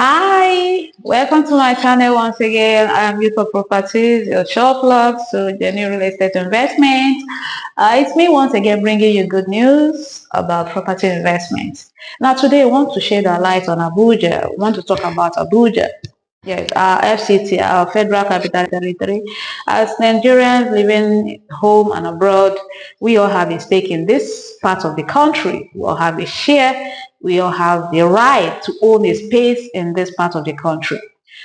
Hi, welcome to my channel once again. I am Youth for Properties, your shop plug, so genuine real estate investment. It's me once again bringing you good news about property investments. Now today I want to shed a light on Abuja. I want to talk about Abuja. Yes, our FCT, our Federal Capital Territory. As Nigerians living home and abroad, we all have a stake in this part of the country. We all have a share. We all have the right to own a space in this part of the country.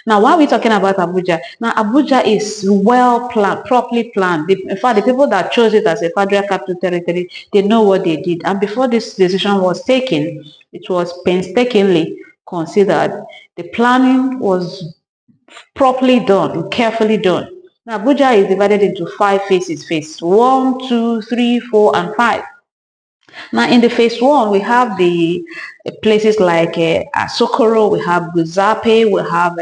Now, why are we talking about Abuja? Now, Abuja is well planned, properly planned. In fact, the people that chose it as a Federal Capital Territory, they know what they did. And before this decision was taken, it was painstakingly considered. The planning was properly done, carefully done. Now, Abuja is divided into 5 phases. Phase 1, 2, 3, 4, and 5. Now, in the phase 1, we have the places like Sokoro, we have Guzape, we have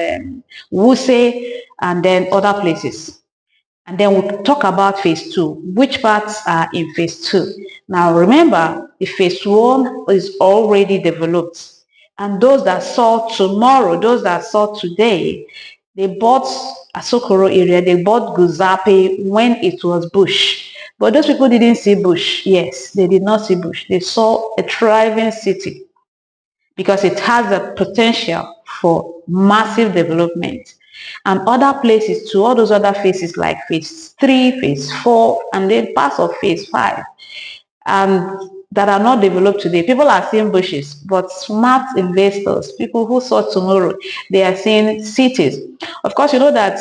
Wuse, and then other places. And then we'll talk about phase 2, which parts are in phase 2. Now, remember, the phase 1 is already developed. And those that saw tomorrow, those that saw today, they bought Asokoro area, they bought Guzape when it was bush. But those people didn't see bush. Yes, they did not see bush. They saw a thriving city because it has the potential for massive development. And other places too, all those other phases like phase 3, phase 4, and then parts of phase 5. And that are not developed today. People are seeing bushes, but smart investors, people who saw tomorrow, they are seeing cities. Of course, you know that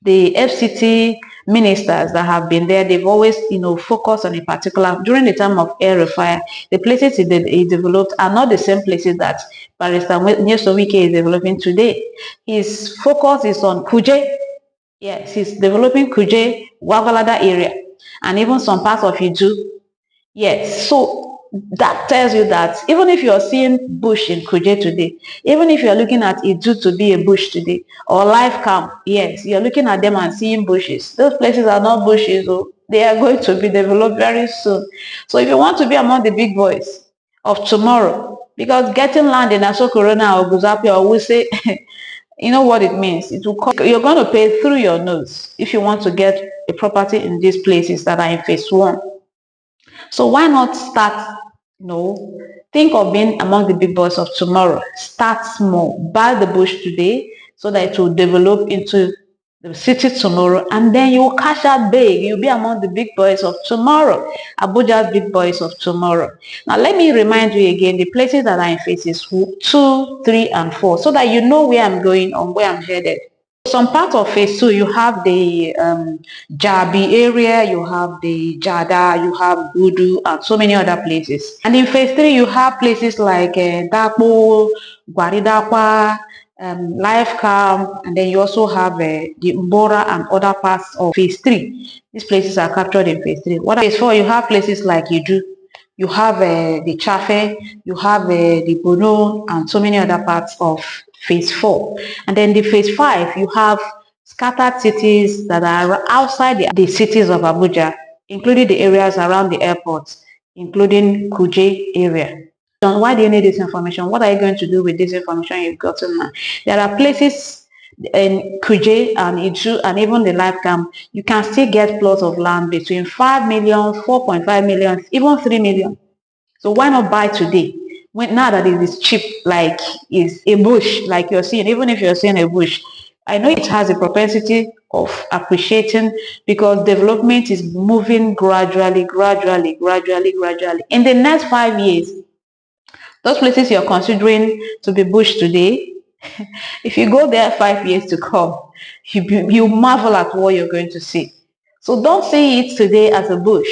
the FCT ministers that have been there, they've always, focused on a particular, during the time of air fire, the places he developed are not the same places that Barrister Nyesom Wike is developing today. His focus is on Kuje. Yes, he's developing Kuje, Wagalada area, and even some parts of Iju. Yes, so that tells you that even if you're seeing bush in Kuje today, even if you're looking at Idu to be a bush today, or Life Camp, yes, you're looking at them and seeing bushes. Those places are not bushes, so they are going to be developed very soon. So if you want to be among the big boys of tomorrow, because getting land in Aso Corona or Guzapi or Wuse, you know what it means. It will cost, you're going to pay through your nose if you want to get a property in these places that are in phase 1. So why not start, think of being among the big boys of tomorrow. Start small, buy the bush today so that it will develop into the city tomorrow, and then you will cash out big. You'll be among the big boys of tomorrow, Abuja's big boys of tomorrow. Now, let me remind you again the places that are in phases 2, 3, and 4, so that you know where I'm going or where I'm headed. Some part of phase 2, you have the Jabi area, you have the Jada, you have Gudu, and so many other places. And in phase 3, you have places like Dapo, Guaridapa, Life Camp, and then you also have the Mbora and other parts of phase 3. These places are captured in phase 3. What phase 4, you have places like Idu, you have the Chafe, you have the Bono, and so many other parts of phase 4. And then the phase 5, you have scattered cities that are outside the cities of Abuja, including the areas around the airports, including Kuje area. So why do you need this information? What are you going to do with this information you've gotten now? There are places in Kuje and Iju and even the Life Camp, you can still get plots of land between 5 million, 4.5 million, even 3 million. So why not buy today? Now that it is cheap, like is a bush, like you're seeing, even if you're seeing a bush, I know it has a propensity of appreciating because development is moving gradually. In the next 5 years, those places you're considering to be bush today, if you go there 5 years to come, you marvel at what you're going to see. So don't see it today as a bush.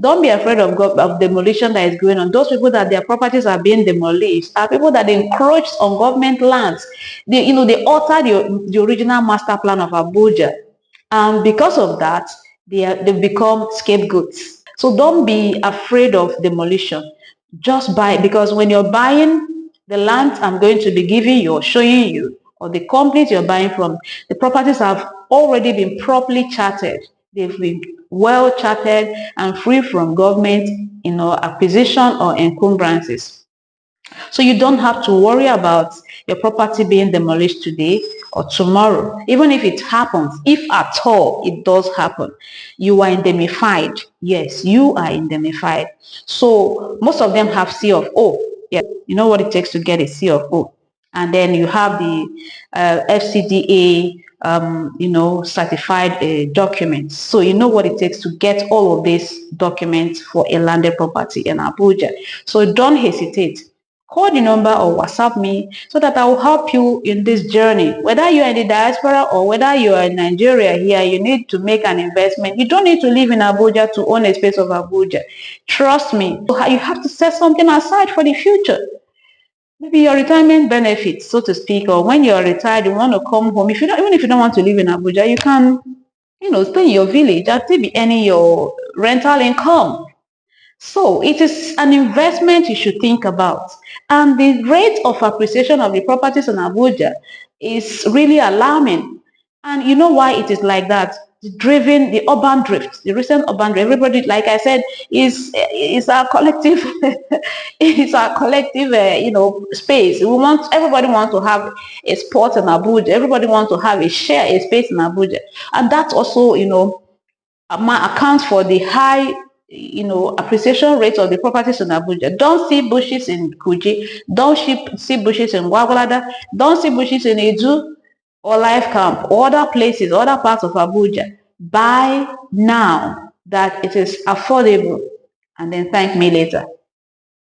Don't be afraid of demolition that is going on. Those people that their properties are being demolished are people that encroached on government lands. They altered the original master plan of Abuja. And because of that, they've become scapegoats. So don't be afraid of demolition. Just buy, because when you're buying the land I'm going to be giving you or showing you, or the companies you're buying from, the properties have already been properly charted. They've been well charted and free from government, acquisition or encumbrances. So you don't have to worry about your property being demolished today or tomorrow. Even if it happens, if at all it does happen, you are indemnified. Yes, you are indemnified. So most of them have C of O. Yeah, you know what it takes to get a C of O. And then you have the FCDA, certified documents. So you know what it takes to get all of these documents for a landed property in Abuja. So don't hesitate. Call the number or WhatsApp me so that I will help you in this journey. Whether you are in the diaspora or whether you are in Nigeria here, you need to make an investment. You don't need to live in Abuja to own a space of Abuja. Trust me. You have to set something aside for the future. Maybe your retirement benefits, so to speak, or when you're retired, you want to come home. If you don't, even if you don't want to live in Abuja, you can, stay in your village and still be earning your rental income. So it is an investment you should think about. And the rate of appreciation of the properties in Abuja is really alarming. And you know why it is like that? The urban drift, the recent urban drift. Everybody, like I said, is our collective, it's our collective, space. Everybody wants to have a spot in Abuja. Everybody wants to have a space in Abuja, and that's also, accounts for the high, appreciation rate of the properties in Abuja. Don't see bushes in Kuji. Don't see bushes in Wagwalada. Don't see bushes in Edu or Life Camp or other places, other parts of Abuja. Buy now that it is affordable, and then thank me later.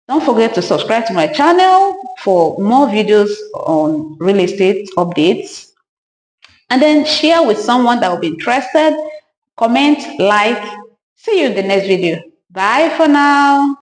Don't forget to subscribe to my channel for more videos on real estate updates, and then share with someone that will be interested. Comment, like. See you in the next video. Bye for now.